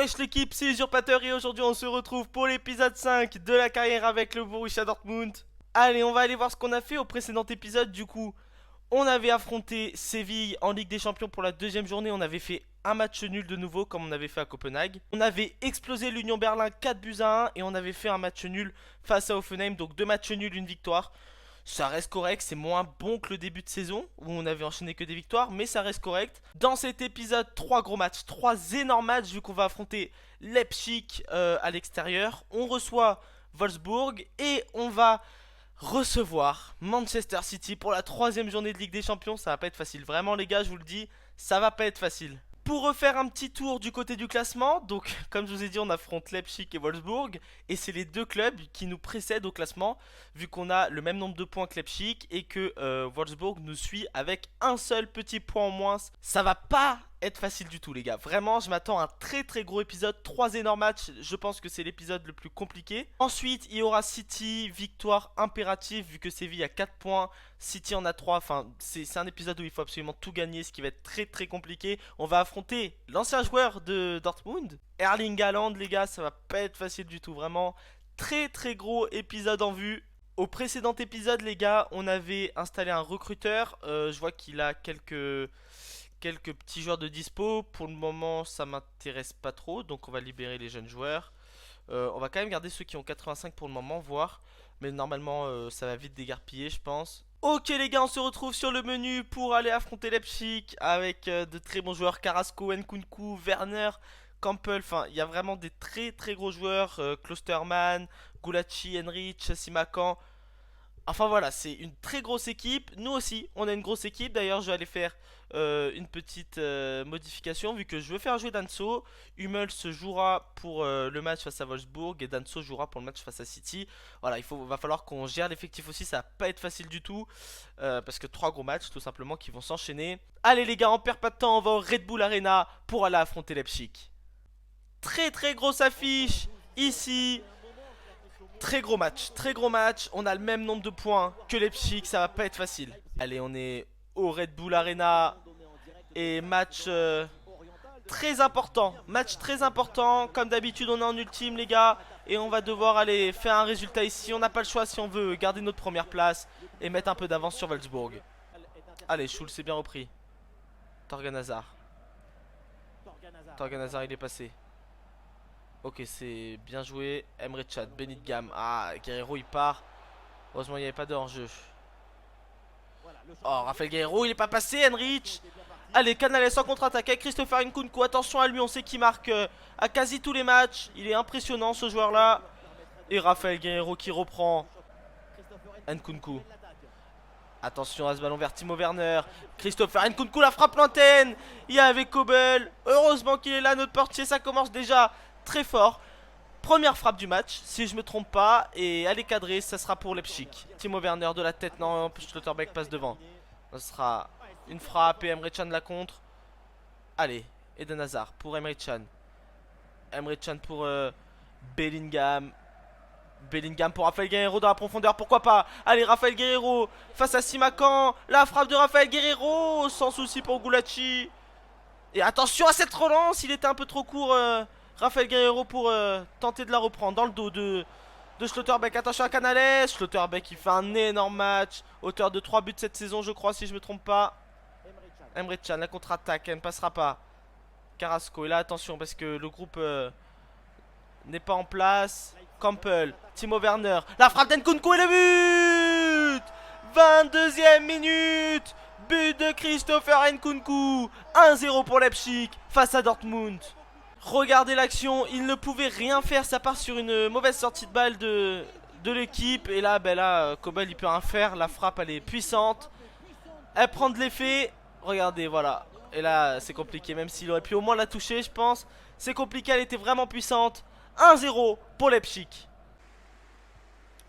Wesh l'équipe, c'est Usurpateur et aujourd'hui on se retrouve pour l'épisode 5 de la carrière avec le Borussia Dortmund. Allez, on va aller voir ce qu'on a fait au précédent épisode. Du coup, on avait affronté Séville en Ligue des Champions pour la deuxième journée. On avait fait un match nul de nouveau comme on avait fait à Copenhague. On avait explosé l'Union Berlin 4-1 et on avait fait un match nul face à Hoffenheim. Donc 2 matchs nuls, une victoire. Ça reste correct, c'est moins bon que le début de saison où on avait enchaîné que des victoires, mais ça reste correct. Dans cet épisode, 3 gros matchs, 3 énormes matchs vu qu'on va affronter Leipzig à l'extérieur. On reçoit Wolfsburg et on va recevoir Manchester City pour la 3e journée de Ligue des Champions. Ça va pas être facile, vraiment les gars, je vous le dis, ça va pas être facile. Pour refaire un petit tour du côté du classement, donc comme je vous ai dit, on affronte Leipzig et Wolfsburg et c'est les deux clubs qui nous précèdent au classement vu qu'on a le même nombre de points que Leipzig et que Wolfsburg nous suit avec un seul petit point en moins. Ça va pas être facile du tout les gars, vraiment je m'attends à un très gros épisode, 3 énormes matchs, je pense que c'est l'épisode le plus compliqué. Ensuite il y aura City, victoire impérative vu que Séville a 4 points, City en a 3, enfin c'est un épisode où il faut absolument tout gagner, ce qui va être très compliqué. On va affronter l'ancien joueur de Dortmund, Erling Haaland les gars, ça va pas être facile du tout, vraiment très gros épisode en vue. Au précédent épisode les gars, on avait installé un recruteur, je vois qu'il a quelques petits joueurs de dispo. Pour le moment ça m'intéresse pas trop, donc on va libérer les jeunes joueurs. On va quand même garder ceux qui ont 85 pour le moment, voir. Mais normalement ça va vite dégarpiller je pense. Ok les gars, on se retrouve sur le menu pour aller affronter Leipzig avec de très bons joueurs, Carrasco, Nkunku, Werner, Campbell. Enfin il y a vraiment des très gros joueurs, Klosterman, Gulacsi, Henrich, Simakan. Enfin voilà, c'est une très grosse équipe. Nous aussi, on a une grosse équipe. D'ailleurs, je vais aller faire une petite modification vu que je veux faire jouer Danso. Hummels se jouera pour le match face à Wolfsburg et Danso jouera pour le match face à City. Voilà, va falloir qu'on gère l'effectif aussi. Ça va pas être facile du tout parce que 3 gros matchs tout simplement qui vont s'enchaîner. Allez les gars, on perd pas de temps. On va au Red Bull Arena pour aller affronter Leipzig. Très grosse affiche ici. Très gros match, on a le même nombre de points que Leipzig, ça va pas être facile. Allez, on est au Red Bull Arena et match très important, comme d'habitude on est en ultime les gars. Et on va devoir aller faire un résultat ici, on n'a pas le choix si on veut garder notre première place et mettre un peu d'avance sur Wolfsburg. Allez, Schulz est bien repris. Torgan Hazard il est passé. Ok, c'est bien joué. Emre Can, Benitgam. Ah, Guerreiro il part. Heureusement il n'y avait pas de hors-jeu. Oh, Raphaël Guerreiro il est pas passé. Henrich. Allez, Canales en contre-attaque avec Christopher Nkunku. Attention à lui, on sait qu'il marque à quasi tous les matchs. Il est impressionnant ce joueur là. Et Raphaël Guerreiro qui reprend. Nkunku. Attention à ce ballon vers Timo Werner. Christopher Nkunku, la frappe lointaine. Il y a avec Kobel. Heureusement qu'il est là, notre portier. Ça commence déjà très fort. Première frappe du match, si je me trompe pas. Et elle est cadrée, ça sera pour Leipzig. Timo Werner de la tête, non, Schlotterbeck passe devant. Ça sera une frappe et Emre Can la contre. Allez, Eden Hazard pour Emre Can. Emre Can pour Bellingham. Bellingham pour Raphaël Guerreiro dans la profondeur, pourquoi pas. Allez, Raphaël Guerreiro face à Simakan. La frappe de Raphaël Guerreiro, sans souci pour Gulacsi. Et attention à cette relance, il était un peu trop court Raphaël Guerreiro pour tenter de la reprendre dans le dos de Schlotterbeck. Attention à Canales. Schlotterbeck il fait un énorme match, auteur de 3 buts cette saison je crois si je me trompe pas. Emre Can, la contre-attaque, elle ne passera pas. Carrasco, et là attention parce que le groupe n'est pas en place. Campbell, Timo Werner, la frappe d'Nkunku et le but. 22e minute. But de Christopher Nkunku. 1-0 pour Leipzig face à Dortmund. Regardez l'action, il ne pouvait rien faire, ça part sur une mauvaise sortie de balle de l'équipe. Et là, Kobel il peut rien faire, la frappe elle est puissante. Elle prend de l'effet, regardez voilà. Et là c'est compliqué, même s'il aurait pu au moins la toucher je pense. C'est compliqué, elle était vraiment puissante. 1-0 pour Leipzig.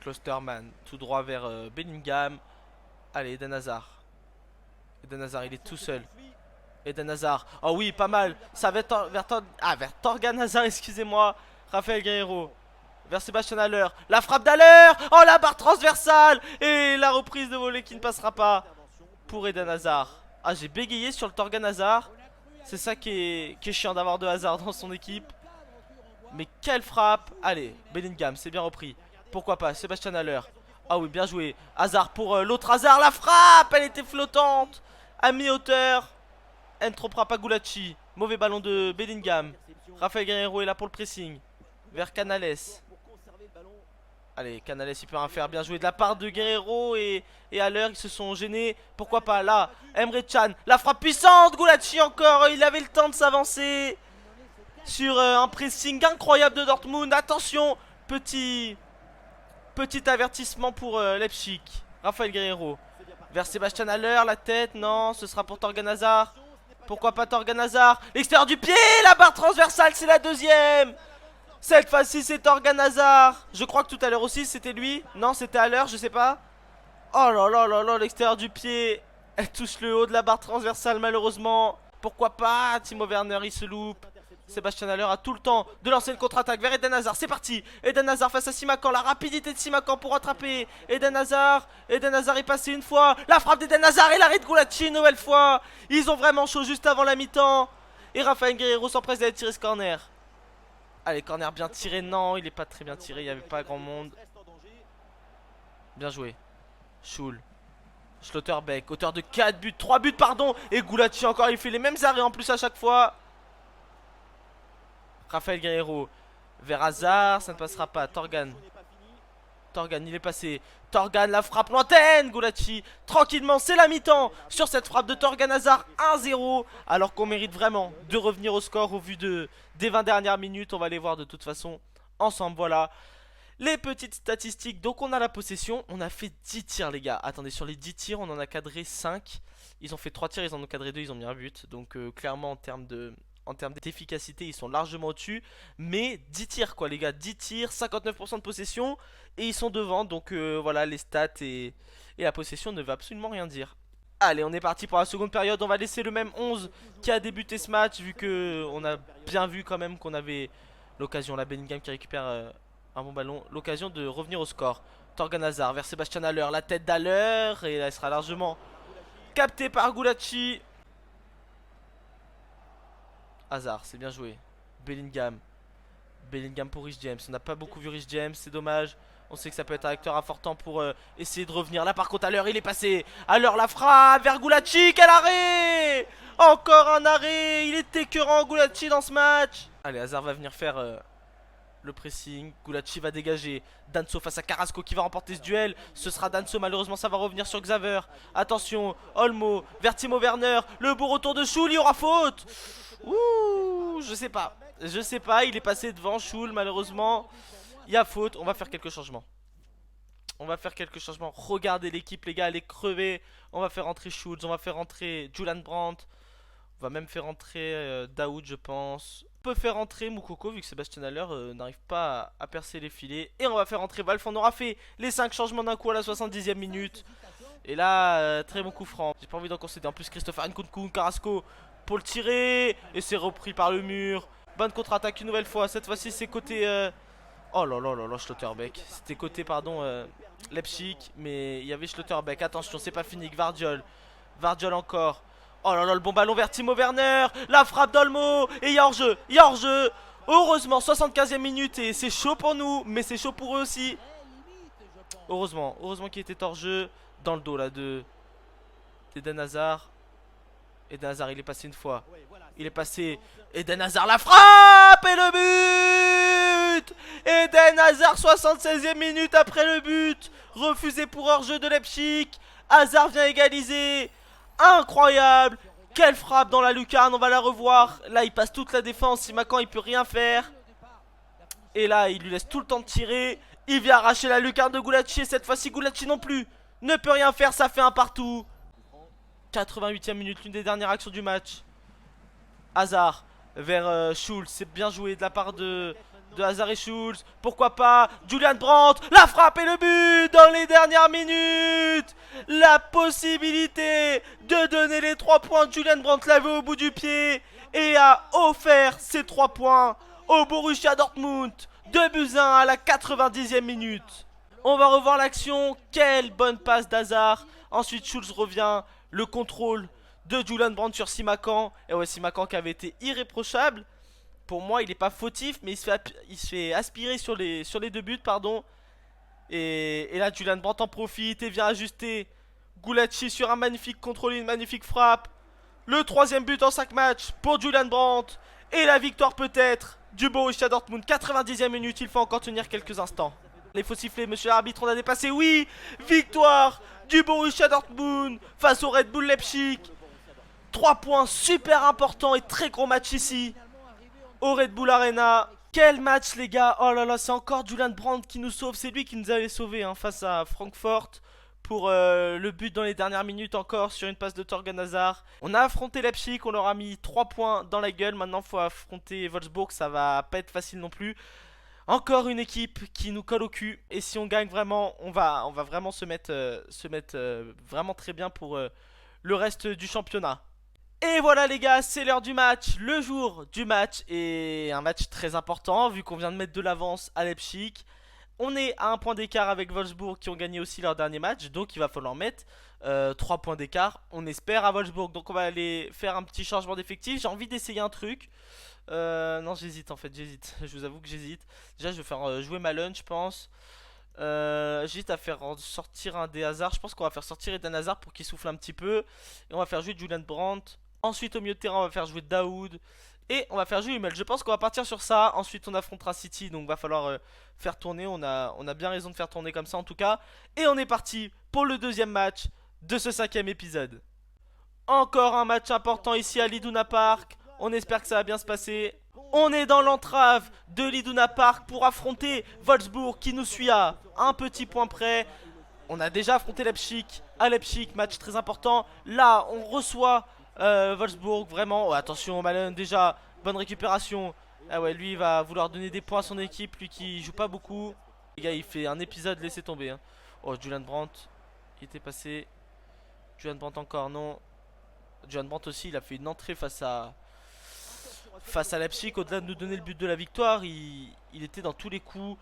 Klosterman tout droit vers Bellingham. Allez, Eden Hazard. Eden Hazard il est tout seul. Eden Hazard, oh oui pas mal. Ça va être vers Torgan Hazard, excusez-moi. Raphaël Guerreiro vers Sébastien Haller. La frappe d'Haller. Oh la barre transversale. Et la reprise de volée qui ne passera pas pour Eden Hazard. Ah j'ai bégayé sur le Torgan Hazard. C'est ça qui est chiant d'avoir de Hazard dans son équipe. Mais quelle frappe. Allez, Bellingham, c'est bien repris. Pourquoi pas, Sébastien Haller. Ah oui, bien joué. Hazard pour l'autre Hazard. La frappe, elle était flottante. À mi-hauteur. Entropra Pagulacci. Mauvais ballon de Bellingham. Rafael Guerreiro est là pour le pressing. Vers Canales. Allez, Canales il peut rien faire. Bien joué de la part de Guerreiro et Haller. Ils se sont gênés. Pourquoi pas là, Emre Can. La frappe puissante. Gulacsi encore. Il avait le temps de s'avancer. Sur un pressing incroyable de Dortmund. Attention. Petit avertissement pour Leipzig. Rafael Guerreiro. Vers Sébastien Haller. La tête. Non, ce sera pour Torgan Hazard. Pourquoi pas Torgan Hazard. L'extérieur du pied. La barre transversale. C'est la deuxième. Cette fois-ci c'est Torgan Hazard. Je crois que tout à l'heure aussi c'était lui. Non, c'était Haller, je sais pas. Oh là là là là, l'extérieur du pied. Elle touche le haut de la barre transversale malheureusement. Pourquoi pas. Timo Werner il se loupe. Sébastien Haller a tout le temps de lancer une contre-attaque vers Eden Hazard. C'est parti. Eden Hazard face à Simakan. La rapidité de Simakan pour rattraper Eden Hazard. Eden Hazard est passé une fois. La frappe d'Eden Hazard et l'arrêt de Gulacsi une nouvelle fois. Ils ont vraiment chaud juste avant la mi-temps. Et Rafael Guerreiro s'empresse d'aller tirer ce corner. Allez, corner bien tiré. Non, il est pas très bien tiré. Il n'y avait pas grand monde. Bien joué. Schul. Schlotterbeck. Auteur de 4 buts. 3 buts, pardon. Et Gulacsi encore. Il fait les mêmes arrêts en plus à chaque fois. Rafael Guerreiro. Vers Hazard. Ça ne passera pas. Torgan. Torgan, il est passé. Torgan, la frappe lointaine. Gulacsi. Tranquillement, c'est la mi-temps. Sur cette frappe de Torgan Hazard. 1-0. Alors qu'on mérite vraiment de revenir au score au vu des 20 dernières minutes. On va les voir de toute façon ensemble. Voilà. Les petites statistiques. Donc on a la possession. On a fait 10 tirs les gars. Attendez, sur les 10 tirs, on en a cadré 5. Ils ont fait 3 tirs, ils en ont cadré 2, ils ont mis un but. Donc clairement en termes d'efficacité, ils sont largement au-dessus. Mais 10 tirs quoi les gars. 10 tirs, 59% de possession. Et ils sont devant. Donc voilà, les stats et la possession ne veut absolument rien dire. Allez, on est parti pour la seconde période. On va laisser le même 11 qui a débuté ce match. Vu que on a bien vu quand même qu'on avait l'occasion. La Bellingham qui récupère un bon ballon. L'occasion de revenir au score. Torgan Hazard vers Sébastien Haller. La tête d'Haller. Et là, elle sera largement captée par Gulacsi. Hazard, c'est bien joué. Bellingham. Bellingham pour Rich James. On n'a pas beaucoup vu Rich James, c'est dommage. On sait que ça peut être un acteur important pour essayer de revenir. Là par contre Haller il est passé. Haller la frappe vers Gulacsi. Quel arrêt. Encore un arrêt. Il est écœurant Gulacsi dans ce match. Allez, Hazard va venir faire le pressing. Gulacsi va dégager. Danso face à Carrasco qui va remporter ce duel. Ce sera Danso, malheureusement ça va revenir sur Xaver. Attention, Olmo vers Timo Werner. Le beau retour de Schul, il y aura faute. Ouh, je sais pas. Je sais pas, il est passé devant Schul malheureusement. Il y a faute, on va faire quelques changements. On va faire quelques changements. Regardez l'équipe les gars, elle est crevée. On va faire rentrer Schulz, on va faire rentrer Julian Brandt. On va même faire rentrer Daoud je pense. On peut faire rentrer Moukoko vu que Sébastien Haller n'arrive pas à percer les filets. Et on va faire rentrer Valf. On aura fait les 5 changements d'un coup à la 70e minute. Et là, très bon coup franc. J'ai pas envie d'en concéder. En plus Christopher Nkunku, Carrasco pour le tirer. Et c'est repris par le mur. Bonne contre-attaque une nouvelle fois. Cette fois-ci c'est côté... Oh là là là là, Schlotterbeck. C'était côté, pardon, Leipzig. Mais il y avait Schlotterbeck. Attention, c'est pas fini. Gvardiol. Gvardiol encore. Oh là là, le bon ballon vers Timo Werner. La frappe d'Olmo. Et il y a hors-jeu. Il y a hors-jeu. Heureusement, 75e minute. Et c'est chaud pour nous. Mais c'est chaud pour eux aussi. Heureusement. Heureusement qu'il était hors-jeu. Dans le dos là d'Eden Hazard. Eden Hazard, il est passé une fois. Il est passé. Eden Hazard, la frappe. Et le but. Eden Hazard, 76e minute après le but. Refusé pour hors-jeu de Leipzig. Hazard vient égaliser. Incroyable. Quelle frappe dans la lucarne. On va la revoir. Là il passe toute la défense. Simakan il peut rien faire. Et là il lui laisse tout le temps de tirer. Il vient arracher la lucarne de Gulacsi. Et cette fois-ci Gulacsi non plus ne peut rien faire. Ça fait un partout. 88e minute, l'une des dernières actions du match. Hazard vers Schulz. C'est bien joué de la part de Hazard et Schulz. Pourquoi pas Julian Brandt. La frappe et le but dans les dernières minutes. La possibilité de donner les 3 points. Julian Brandt l'avait au bout du pied et a offert ces 3 points au Borussia Dortmund. 2-1 à la 90e minute. On va revoir l'action. Quelle bonne passe d'Hazard. Ensuite Schulz revient. Le contrôle de Julian Brandt sur Simakan. Et ouais, Simakan qui avait été irréprochable. pour moi, il n'est pas fautif, mais il se fait aspirer sur les deux buts, pardon. Et là, Julian Brandt en profite et vient ajuster. Gulacsi sur un magnifique contrôle, une magnifique frappe. Le troisième but en 5 matchs pour Julian Brandt. Et la victoire peut-être du Borussia Dortmund. 90e minute, il faut encore tenir quelques instants. Il faut siffler, monsieur l'arbitre, on a dépassé. Oui, victoire du Borussia Dortmund face au Red Bull Leipzig. 3 points super importants et très gros match ici au Red Bull Arena. Quel match les gars. Oh là là, c'est encore Julian Brandt qui nous sauve. C'est lui qui nous avait sauvés face à Francfort pour le but dans les dernières minutes encore sur une passe de Thorgan Hazard. On a affronté Leipzig, on leur a mis 3 points dans la gueule. Maintenant il faut affronter Wolfsburg, ça va pas être facile non plus. Encore une équipe qui nous colle au cul. Et si on gagne vraiment, on va vraiment se mettre vraiment très bien pour le reste du championnat. Et voilà les gars, c'est l'heure du match, le jour du match. Et un match très important vu qu'on vient de mettre de l'avance à Leipzig. On est à un point d'écart avec Wolfsburg qui ont gagné aussi leur dernier match. Donc il va falloir mettre 3 points d'écart, on espère, à Wolfsburg. Donc on va aller faire un petit changement d'effectif. J'ai envie d'essayer un truc. Non, j'hésite en fait, j'hésite. Je vous avoue que j'hésite. Déjà je vais faire jouer Malone, je pense. J'hésite à faire sortir un des Hazard. Je pense qu'on va faire sortir Eden Hazard pour qu'il souffle un petit peu. Et on va faire jouer Julian Brandt. Ensuite au milieu de terrain on va faire jouer Daoud. Et on va faire jouer Hummel. Je pense qu'on va partir sur ça. Ensuite on affrontera City. Donc va falloir faire tourner. On a bien raison de faire tourner comme ça en tout cas. Et on est parti pour le deuxième match de ce 5e épisode. Encore un match important ici à l'Iduna Park. On espère que ça va bien se passer. On est dans l'entrave de l'Iduna Park pour affronter Wolfsburg qui nous suit à un petit point près. On a déjà affronté Leipzig à Leipzig, match très important. Là on reçoit Wolfsburg, vraiment. Oh, attention Malone, déjà bonne récupération. Ah ouais, lui il va vouloir donner des points à son équipe, lui qui joue pas beaucoup. Les gars, il fait un épisode, laissez tomber hein. Oh, Julian Brandt, il était passé. Julian Brandt encore, non. Julian Brandt aussi, il a fait une entrée face à Leipzig. Au-delà de nous donner le but de la victoire, il était dans tous les coups.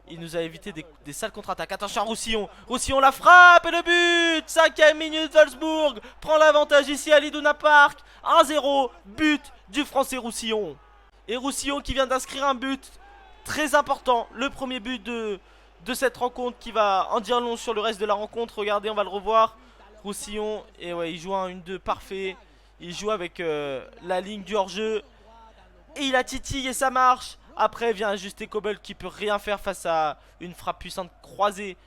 Il nous a évité des sales contre-attaques. Attention à Roussillon. Roussillon la frappe et le but. 5e minute, Wolfsburg prend l'avantage ici à l'Iduna Park. 1-0, but du français Roussillon. Et Roussillon qui vient d'inscrire un but très important. Le premier but de cette rencontre qui va en dire long sur le reste de la rencontre. Regardez, on va le revoir. Roussillon, et ouais, il joue un 1-2 parfait. Il joue avec la ligne du hors-jeu. Et il a titille et ça marche. Après vient ajuster Kobel qui peut rien faire face à une frappe puissante croisée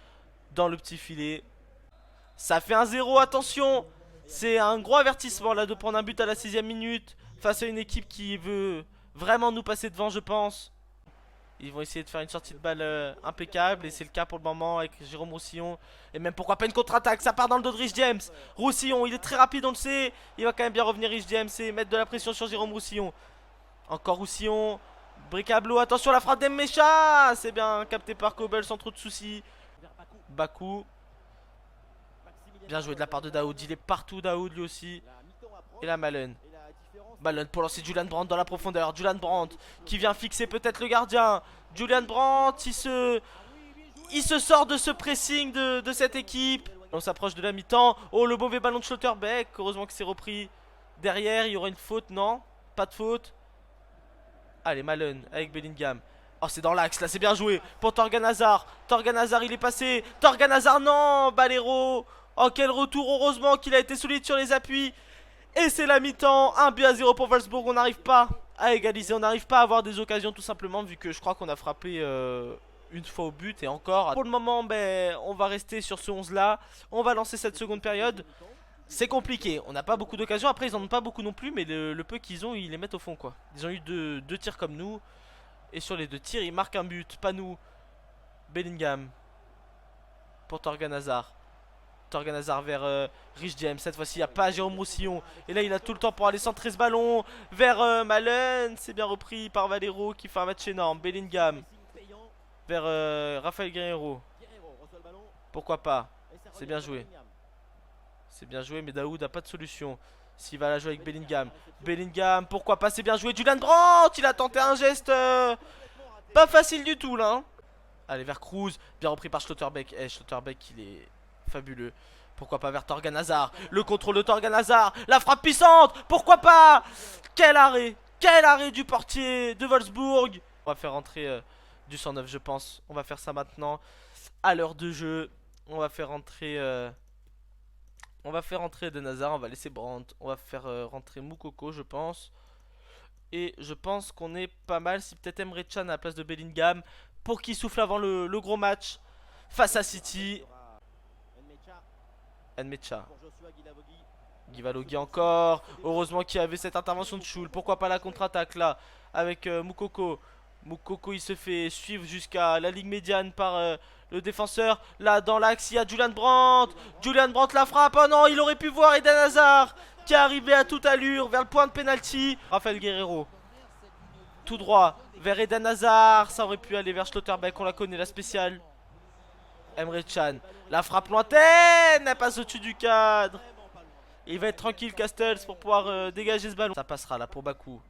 dans le petit filet. Ça fait 1-0, attention. C'est un gros avertissement là de prendre un but à la 6e minute face à une équipe qui veut vraiment nous passer devant, je pense. Ils vont essayer de faire une sortie de balle impeccable. Et c'est le cas pour le moment avec Jérôme Roussillon. Et même pourquoi pas une contre-attaque. Ça part dans le dos de Rich James. Roussillon, il est très rapide, on le sait. Il va quand même bien revenir Rich James et mettre de la pression sur Jérôme Roussillon. Encore Roussillon. Bricablo, attention la frappe d'Emmecha. C'est bien capté par Kobel sans trop de soucis. Bakou. Bien joué de la part de Daoud. Il est partout Daoud lui aussi. Et là Malone. Malone pour lancer Julian Brandt dans la profondeur. Julian Brandt qui vient fixer peut-être le gardien. Julian Brandt il se sort de ce pressing de cette équipe. On s'approche de la mi-temps. Oh, le mauvais ballon de Schlotterbeck. Heureusement que c'est repris derrière. Il y aura une faute, non? Pas de faute. Allez, Malone avec Bellingham. Oh, c'est dans l'axe, là, c'est bien joué pour Thorgan Hazard. Thorgan Hazard, il est passé. Thorgan Hazard, non, Balero. Oh, quel retour, heureusement qu'il a été solide sur les appuis. Et c'est la mi-temps, 1-0 pour Wolfsburg. On n'arrive pas à égaliser, on n'arrive pas à avoir des occasions tout simplement. Vu que je crois qu'on a frappé une fois au but et encore. Pour le moment, ben, on va rester sur ce 11 là. On va lancer cette seconde période. C'est compliqué, on n'a pas beaucoup d'occasions. Après ils en ont pas beaucoup non plus. Mais le peu qu'ils ont, ils les mettent au fond quoi. Ils ont eu deux tirs comme nous. Et sur les 2 tirs ils marquent un but. Pas nous. Bellingham pour Thorgan Hazard. Thorgan Hazard vers Rich James. Cette fois-ci il n'y a pas Jérôme Roussillon. Et là il a tout le temps pour aller centrer ce ballon vers Malone. C'est bien repris par Valero qui fait un match énorme. Bellingham vers Rafael Guerreiro. Pourquoi pas. C'est bien joué. C'est bien joué mais Daoud n'a pas de solution. S'il va la jouer avec Bellingham. Bellingham, pourquoi pas, c'est bien joué. Julian Brandt, il a tenté un geste pas facile du tout là hein. Allez vers Cruz, bien repris par Schlotterbeck. Schlotterbeck il est fabuleux. Pourquoi pas vers Thorgan Hazard. Le contrôle de Thorgan Hazard. La frappe puissante, pourquoi pas. Quel arrêt. Quel arrêt du portier de Wolfsburg. On va faire rentrer du 109 je pense. On va faire ça maintenant. À l'heure de jeu. On va faire rentrer Eden Hazard. On va laisser Brandt. On va faire rentrer Moukoko je pense. Et je pense qu'on est pas mal. Si peut-être Emre Can à la place de Bellingham. Pour qu'il souffle avant le gros match. Face à City. Nmecha. Givalogui encore. Heureusement qu'il y avait cette intervention de Schul. Pourquoi pas la contre-attaque là. Avec Moukoko. Moukoko il se fait suivre jusqu'à la ligne médiane par le défenseur. Là dans l'axe il y a Julian Brandt. Julian Brandt la frappe. Oh non, il aurait pu voir Eden Hazard qui est arrivé à toute allure vers le point de pénalty. Raphaël Guerreiro. Tout droit vers Eden Hazard. Ça aurait pu aller vers Schlotterbeck. On la connaît la spéciale. Emre Can. La frappe lointaine. Elle passe au-dessus du cadre. Il va être tranquille Castells pour pouvoir dégager ce ballon. Ça passera là pour Bakou.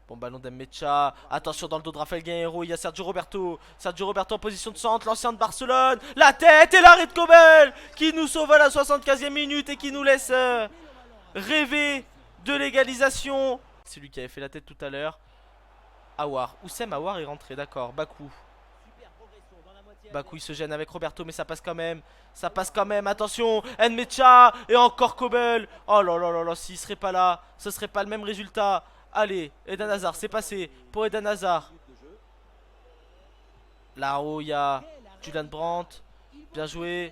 Bon ballon d'Emmecha. Attention dans le dos de Raphaël Guerreiro. Il y a Sergio Roberto. Sergio Roberto en position de centre. L'ancien de Barcelone. La tête et l'arrêt de Kobel qui nous sauve à la 75e minute et qui nous laisse rêver de l'égalisation. C'est lui qui avait fait la tête tout à l'heure. Awar. Oussem Awar est rentré. D'accord. Bakou. Bakou il se gêne avec Roberto mais ça passe quand même. Ça passe quand même, attention. Nmecha et encore Kobel. Oh là là là là, s'il serait pas là, ce serait pas le même résultat. Allez, Eden Hazard, c'est passé pour Eden Hazard. Là-haut il y a Julian Brandt. Bien joué.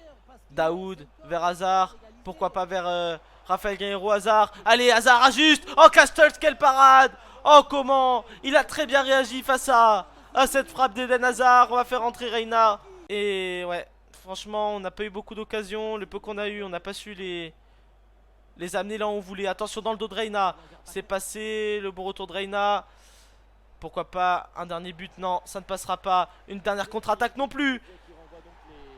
Daoud vers Hazard. Pourquoi pas vers Raphaël Guerreiro. Hazard. Allez Hazard ajuste. Oh Castells, quelle parade. Oh comment il a très bien réagi face à cette frappe d'Eden Hazard. On va faire rentrer Reina. Et ouais, franchement on n'a pas eu beaucoup d'occasions. Le peu qu'on a eu on n'a pas su les amener là où on voulait. Attention dans le dos de Reina. C'est passé, le bon retour de Reina. Pourquoi pas un dernier but? Non, ça ne passera pas. Une dernière contre-attaque non plus.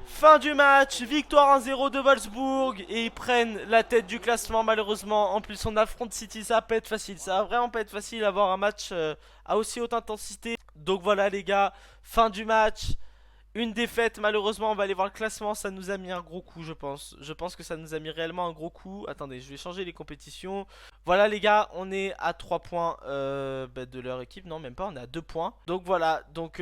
Fin du match, victoire 1-0 de Wolfsburg. Et ils prennent la tête du classement malheureusement. En plus on affronte City, ça va pas être facile. Ça va vraiment pas être facile d'avoir un match à aussi haute intensité. Donc voilà les gars, fin du match. Une défaite malheureusement, on va aller voir le classement. Ça nous a mis un gros coup je pense. Je pense que ça nous a mis réellement un gros coup. Attendez, je vais changer les compétitions. Voilà les gars, on est à 3 points de leur équipe. Non même pas, on est à 2 points. Donc voilà, donc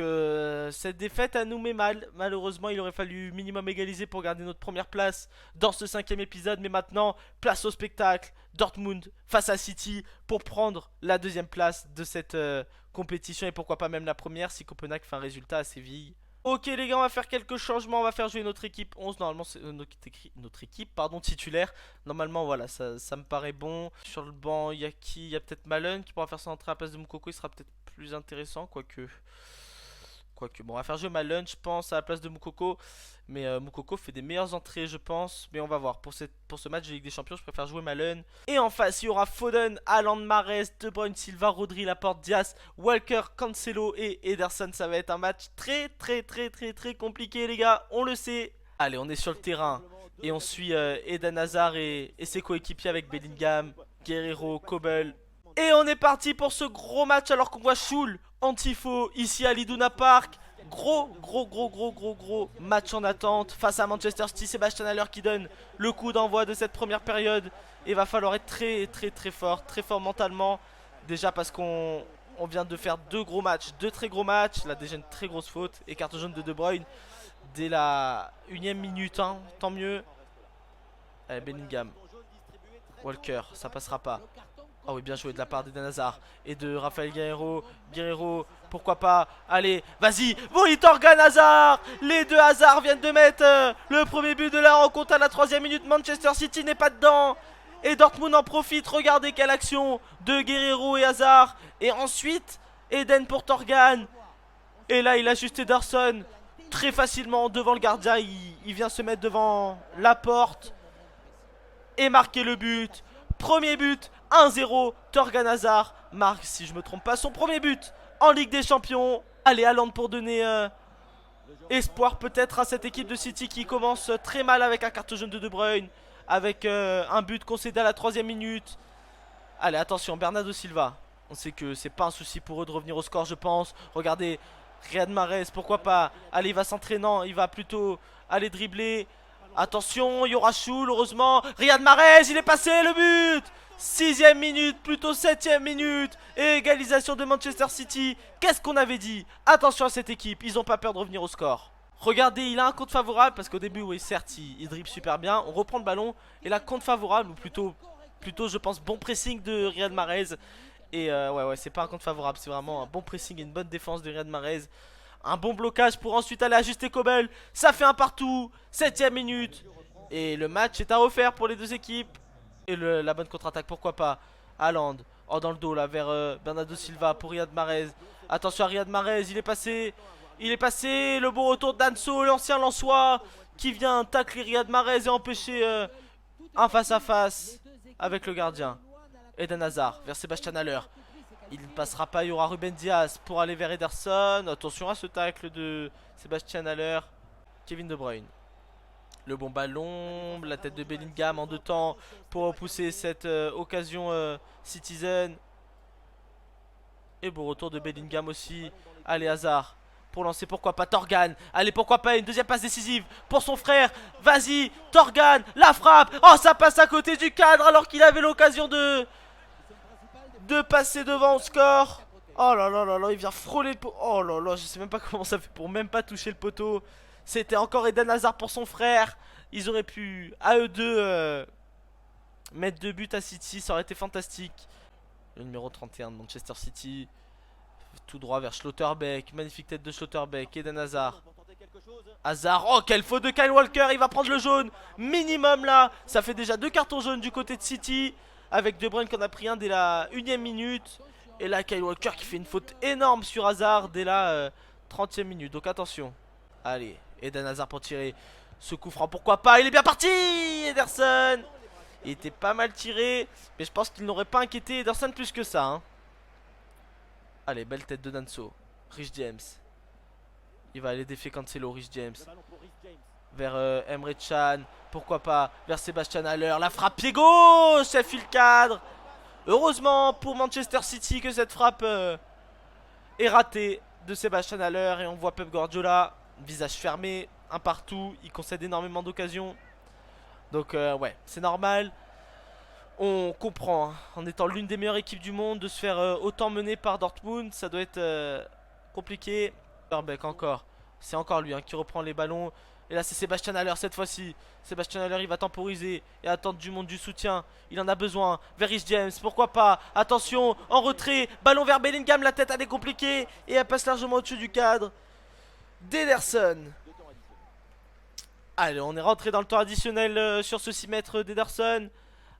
cette défaite elle nous met mal. Malheureusement il aurait fallu minimum égaliser pour garder notre première place dans ce 5e épisode. Mais maintenant, place au spectacle. Dortmund face à City pour prendre la 2e place de cette compétition. Et pourquoi pas même la première si Copenhague fait un résultat à Séville. Ok les gars, on va faire quelques changements, on va faire jouer notre équipe 11, normalement c'est notre équipe pardon, titulaire. Normalement voilà, ça me paraît bon. Sur le banc, il y a qui? Il y a peut-être Malen qui pourra faire son entrée à la place de Moukoko, il sera peut-être plus intéressant, quoique bon, on va faire jouer Malen je pense à la place de Moukoko. Mais Moukoko fait des meilleures entrées je pense. Mais on va voir, pour ce match de Ligue des Champions je préfère jouer Malen. Et en face il y aura Foden, Haaland, Mahrez, De Bruyne, Silva, Rodri, Laporte, Diaz, Walker, Cancelo et Ederson. Ça va être un match très compliqué les gars, on le sait. Allez, on est sur le terrain et on suit Eden Hazard et ses coéquipiers avec Bellingham, Guerreiro, Kobel. Et on est parti pour ce gros match alors qu'on voit Schul en tifo ici à l'Iduna Park. Gros match en attente face à Manchester City. Sébastien Haller qui donne le coup d'envoi de cette première période. Et va falloir être très fort mentalement. Déjà parce qu'on vient de faire deux très gros matchs. Là déjà une très grosse faute et carte jaune de De Bruyne dès la 1e minute hein, tant mieux. Allez, Bellingham, Walker, ça passera pas. Oh oui, bien joué de la part d'Eden Hazard et de Raphaël Guerreiro. Guerreiro, pourquoi pas. Allez, vas-y, oui, Torgan Hazard. Les deux Hazard viennent de mettre le premier but de la rencontre à la 3e minute. Manchester City n'est pas dedans. Et Dortmund en profite. Regardez quelle action de Guerreiro et Hazard. Et ensuite, Eden pour Torgan. Et là, il ajuste Ederson très facilement devant le gardien. Il vient se mettre devant la porte et marquer le but. Premier but, 1-0, Torgan Hazard marque, si je me trompe pas, son premier but en Ligue des Champions. Allez, Haaland pour donner espoir peut-être à cette équipe de City qui commence très mal avec un carton jaune de De Bruyne. Avec un but concédé à la 3e minute. Allez, attention, Bernardo Silva. On sait que c'est pas un souci pour eux de revenir au score, je pense. Regardez, Riyad Mahrez, pourquoi pas. Allez, il va s'entraînant, il va plutôt aller dribbler. Attention, il y aura Schul, heureusement. Riyad Mahrez, il est passé, le but 6ème minute, plutôt 7ème minute. Et égalisation de Manchester City. Qu'est-ce qu'on avait dit? Attention à cette équipe, ils ont pas peur de revenir au score. Regardez, il a un compte favorable parce qu'au début, oui, certes, il dribble super bien. On reprend le ballon et là, compte favorable, ou plutôt, je pense, bon pressing de Riyad Mahrez. Et ouais, c'est pas un compte favorable, c'est vraiment un bon pressing et une bonne défense de Riyad Mahrez. Un bon blocage pour ensuite aller ajuster Kobel. Ça fait un partout, 7ème minute. Et le match est à refaire pour les deux équipes. Et la bonne contre-attaque, pourquoi pas. Haaland, dans le dos là, vers Bernardo Silva pour Riyad Mahrez. Attention à Riyad Mahrez, il est passé. Il est passé, le beau retour d'Anso, l'ancien Lensois, qui vient tacler Riyad Mahrez et empêcher un face-à-face avec le gardien. Eden Hazard vers Sébastien Haller. Il ne passera pas, il y aura Ruben Dias pour aller vers Ederson. Attention à ce tacle de Sébastien Haller. Kevin De Bruyne. Le bon ballon, la tête de Bellingham en deux temps pour repousser cette occasion Citizen. Et bon retour de Bellingham aussi. Allez Hazard pour lancer, pourquoi pas Torgan. Allez, pourquoi pas une deuxième passe décisive pour son frère. Vas-y Torgan, la frappe. Oh, ça passe à côté du cadre alors qu'il avait l'occasion de passer devant au score. Oh là là là là, il vient frôler le poteau. Oh là là, je sais même pas comment ça fait pour même pas toucher le poteau. C'était encore Eden Hazard pour son frère. Ils auraient pu, à eux deux, mettre 2 buts à City. Ça aurait été fantastique. Le numéro 31 de Manchester City. Tout droit vers Schlotterbeck. Magnifique tête de Schlotterbeck. Eden Hazard. Hazard. Oh, quelle faute de Kyle Walker. Il va prendre le jaune. Minimum là. Ça fait déjà 2 cartons jaunes du côté de City. Avec De Bruyne qui en a pris un dès la 1ème minute. Et là, Kyle Walker qui fait une faute énorme sur Hazard dès la 30ème minute. Donc attention. Allez, Eden Hazard pour tirer. Ce coup franc, pourquoi pas. Il est bien parti, Ederson. Il était pas mal tiré. Mais je pense qu'il n'aurait pas inquiété Ederson plus que ça. Hein. Allez, belle tête de Danso. Rich James. Il va aller défier Cancelo, Rich James. Vers Emre Can. Pourquoi pas. Vers Sébastien Haller. La frappe pied gauche. Ça file le cadre. Heureusement pour Manchester City que cette frappe est ratée de Sébastien Haller. Et on voit Pep Guardiola. Visage fermé. Un partout. Il concède énormément d'occasions. Donc ouais, c'est normal. On comprend, hein, en étant l'une des meilleures équipes du monde, de se faire autant mener par Dortmund. Ça doit être compliqué. Beck encore. C'est encore lui hein, qui reprend les ballons. Et là c'est Sébastien Haller cette fois-ci. Sébastien Haller il va temporiser et attendre du monde du soutien. Il en a besoin. Vers Rich James, pourquoi pas. Attention, en retrait. Ballon vers Bellingham, la tête elle est compliquée. Et elle passe largement au-dessus du cadre d'Ederson. Allez, on est rentré dans le temps additionnel sur ce 6 mètres d'Ederson.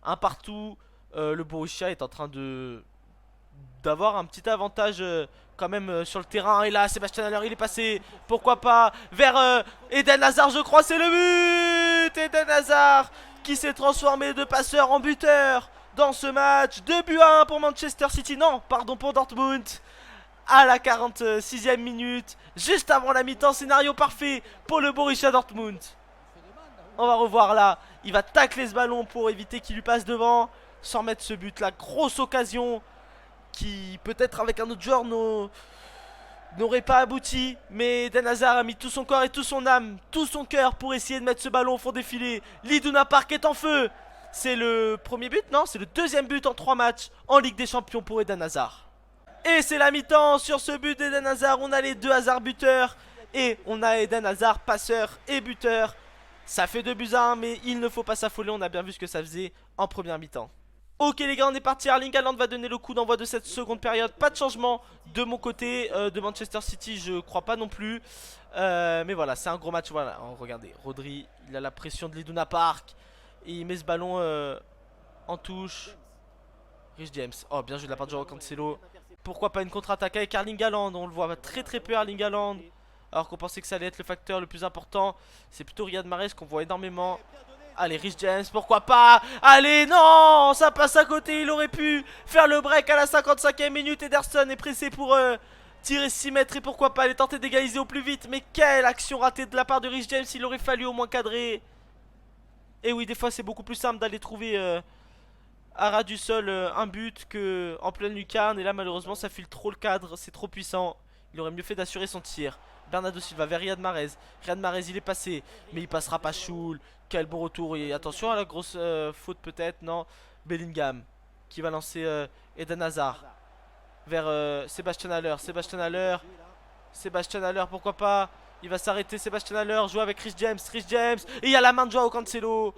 Un partout. Le Borussia est en train d'avoir un petit avantage quand même sur le terrain. Et là, Sébastien Haller, il est passé. Pourquoi pas vers Eden Hazard, je crois, c'est le but. Eden Hazard qui s'est transformé de passeur en buteur dans ce match. 2 buts à 1 pour Manchester City. Non, pardon, pour Dortmund. À la 46ème minute, juste avant la mi-temps, scénario parfait pour le Borussia Dortmund. On va revoir là. Il va tacler ce ballon pour éviter qu'il lui passe devant. Sans mettre ce but là. Grosse occasion. Qui peut-être avec un autre joueur n'aurait pas abouti. Mais Eden Hazard a mis tout son corps et toute son âme, tout son cœur pour essayer de mettre ce ballon au fond des filets. L'Iduna Park est en feu. C'est le premier but, non? C'est le deuxième but en 3 matchs en Ligue des Champions pour Eden Hazard. Et c'est la mi-temps sur ce but d'Eden Hazard. On a les 2 Hazard buteurs. Et on a Eden Hazard passeur et buteur. Ça fait 2 buts à 1, mais il ne faut pas s'affoler. On a bien vu ce que ça faisait en première mi-temps. Ok les gars, on est parti. Erling Haaland va donner le coup d'envoi de cette seconde période. Pas de changement de mon côté de Manchester City, je crois pas non plus. Mais voilà, c'est un gros match. Voilà, oh, regardez, Rodri, il a la pression de l'Iduna Park. Et il met ce ballon en touche. Rich James, oh bien joué de la part de Joao Cancelo. Pourquoi pas une contre-attaque avec Erling Haaland. On le voit très très peu Erling Haaland. Alors qu'on pensait que ça allait être le facteur le plus important. C'est plutôt Riyad Mahrez qu'on voit énormément. Allez, Rich James, pourquoi pas. Allez, non, ça passe à côté. Il aurait pu faire le break à la 55ème minute. Ederson est pressé pour tirer 6 mètres. Et pourquoi pas aller tenter d'égaliser au plus vite. Mais quelle action ratée de la part de Rich James. Il aurait fallu au moins cadrer. Et oui, des fois c'est beaucoup plus simple d'aller trouver à ras du sol un but que en pleine lucarne. Et là malheureusement ça file trop le cadre. C'est trop puissant. Il aurait mieux fait d'assurer son tir. Bernardo Silva vers Riyad Mahrez. Riyad Mahrez il est passé. Mais il passera pas Choul. Quel bon retour. Et attention à la grosse faute peut-être. Non. Bellingham. qui va lancer Eden Hazard vers Sébastien Haller. Sébastien Haller, pourquoi pas. Il va s'arrêter, Sébastien Haller, jouer avec Rhys James. Et il y a la main de Joao Cancelo.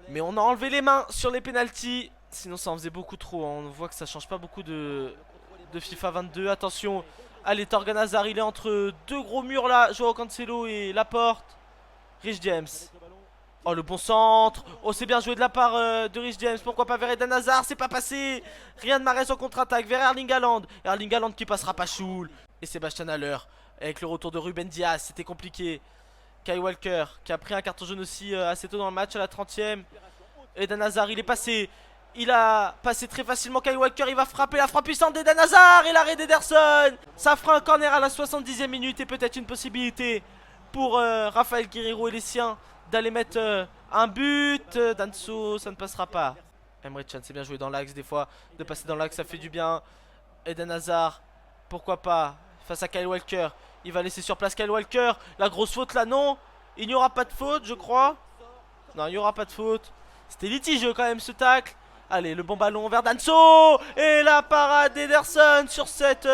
Mais on a enlevé les mains sur les pénaltys. Sinon ça en faisait beaucoup trop, hein. On voit que ça change pas beaucoup de FIFA 22. Attention, allez, Torgan Hazard, il est entre deux gros murs là. Joao Cancelo et Laporte. Rhys James. Oh, le bon centre. Oh, c'est bien joué de la part de Rhys James. Pourquoi pas vers Eden Hazard? C'est pas passé. Riyad Mahrez en contre-attaque vers Erling Haaland. Erling Haaland qui passera pas Choul. Et Sébastien Haller. Avec le retour de Ruben Dias, c'était compliqué. Kyle Walker qui a pris un carton jaune aussi assez tôt dans le match à la 30e. Eden Hazard, il est passé. Il a passé très facilement Kyle Walker. Il va frapper la frappe puissante d'Eden Hazard. Et l'arrêt d'Ederson. Ça fera un corner à la 70e minute. Et peut-être une possibilité pour Raphaël Guerreiro et les siens d'aller mettre un but. Danso, ça ne passera pas. Emre Can, c'est bien joué dans l'axe des fois. De passer dans l'axe, ça fait du bien. Eden Hazard, pourquoi pas. Face à Kyle Walker. Il va laisser sur place Kyle Walker. La grosse faute là, non. Il n'y aura pas de faute, je crois. Non, il n'y aura pas de faute. C'était litigieux quand même ce tacle. Allez, le bon ballon vers Danso. Et la parade d'Ederson sur cette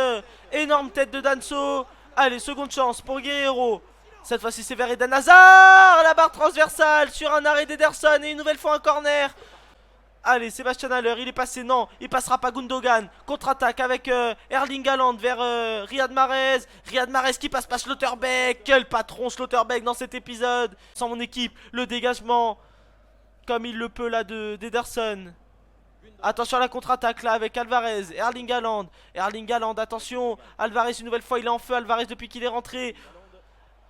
énorme tête de Danso. Allez, seconde chance pour Guerreiro. Cette fois-ci c'est vers Eden Hazard. La barre transversale sur un arrêt d'Ederson. Et une nouvelle fois un corner. Allez, Sébastien Haller, il est passé, non, il passera pas. Gundogan, contre-attaque avec Erling Haaland vers Riyad Mahrez. Riyad Mahrez qui passe pas Schlotterbeck. Quel patron Schlotterbeck dans cet épisode. Sans mon équipe, le dégagement comme il le peut là d'Ederson. Attention à la contre-attaque là avec Alvarez, Erling Haaland. Erling Haaland, attention, Alvarez une nouvelle fois, il est en feu, Alvarez depuis qu'il est rentré.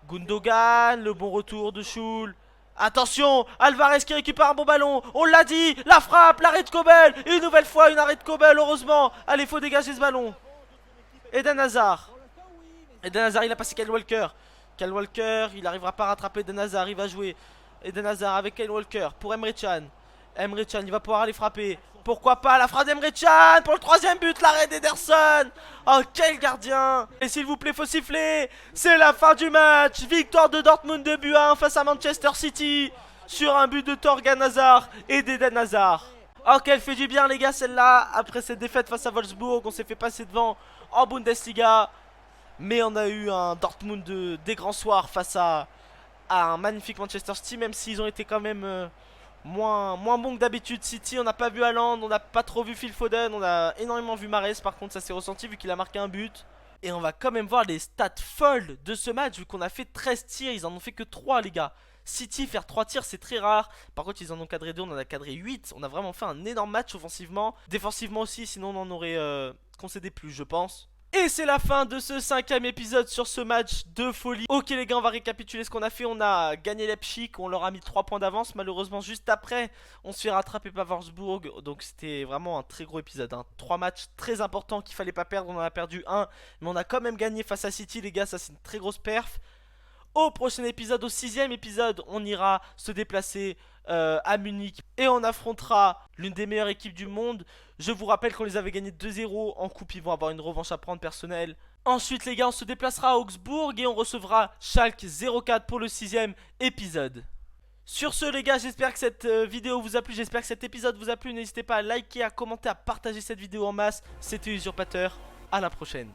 Gundogan, le bon retour de Choul. Attention, Alvarez qui récupère un bon ballon. On l'a dit, la frappe, l'arrêt de Kobel. Une nouvelle fois, une arrêt de Kobel, heureusement. Allez, faut dégager ce ballon. Eden Hazard. Eden Hazard, il a passé Kyle Walker. Kyle Walker, il n'arrivera pas à rattraper Eden Hazard. Il va jouer Eden Hazard avec Kyle Walker pour Emre Can. Emre Can, il va pouvoir aller frapper. Pourquoi pas la frappe d'Emre Can pour le troisième but, l'arrêt d'Ederson. Oh, quel gardien. Et s'il vous plaît, faut siffler. C'est la fin du match. Victoire de Dortmund 2-1 face à Manchester City. Sur un but de Torgan Hazard et d'Eden Hazard. Oh, qu'elle fait du bien les gars celle-là. Après cette défaite face à Wolfsburg, on s'est fait passer devant en Bundesliga. Mais on a eu un Dortmund des grands soirs face à un magnifique Manchester City. Même s'ils ont été quand même... moins bon que d'habitude. City, on n'a pas vu Haaland, on n'a pas trop vu Phil Foden, on a énormément vu Mahrez. Par contre ça s'est ressenti vu qu'il a marqué un but. Et on va quand même voir les stats folles de ce match vu qu'on a fait 13 tirs, ils en ont fait que 3 les gars. City faire 3 tirs c'est très rare. Par contre ils en ont cadré 2, on en a cadré 8. On a vraiment fait un énorme match offensivement. Défensivement aussi, sinon on en aurait concédé plus je pense. Et c'est la fin de ce 5ème épisode sur ce match de folie. Ok les gars, on va récapituler ce qu'on a fait. On a gagné Leipzig, on leur a mis 3 points d'avance. Malheureusement juste après, on se fait rattraper par Wolfsburg. Donc c'était vraiment un très gros épisode, hein. 3 matchs très importants qu'il fallait pas perdre. On en a perdu 1, mais on a quand même gagné face à City les gars. Ça c'est une très grosse perf. Au prochain épisode, au 6ème épisode, on ira se déplacer à Munich et on affrontera l'une des meilleures équipes du monde. Je vous rappelle qu'on les avait gagnés 2-0 en coupe, ils vont avoir une revanche à prendre personnelle. Ensuite les gars, on se déplacera à Augsbourg et on recevra Schalke 04 pour le 6ème épisode. Sur ce les gars, j'espère que cette vidéo vous a plu, j'espère que cet épisode vous a plu. N'hésitez pas à liker, à commenter, à partager cette vidéo en masse. C'était Usurpateur, à la prochaine.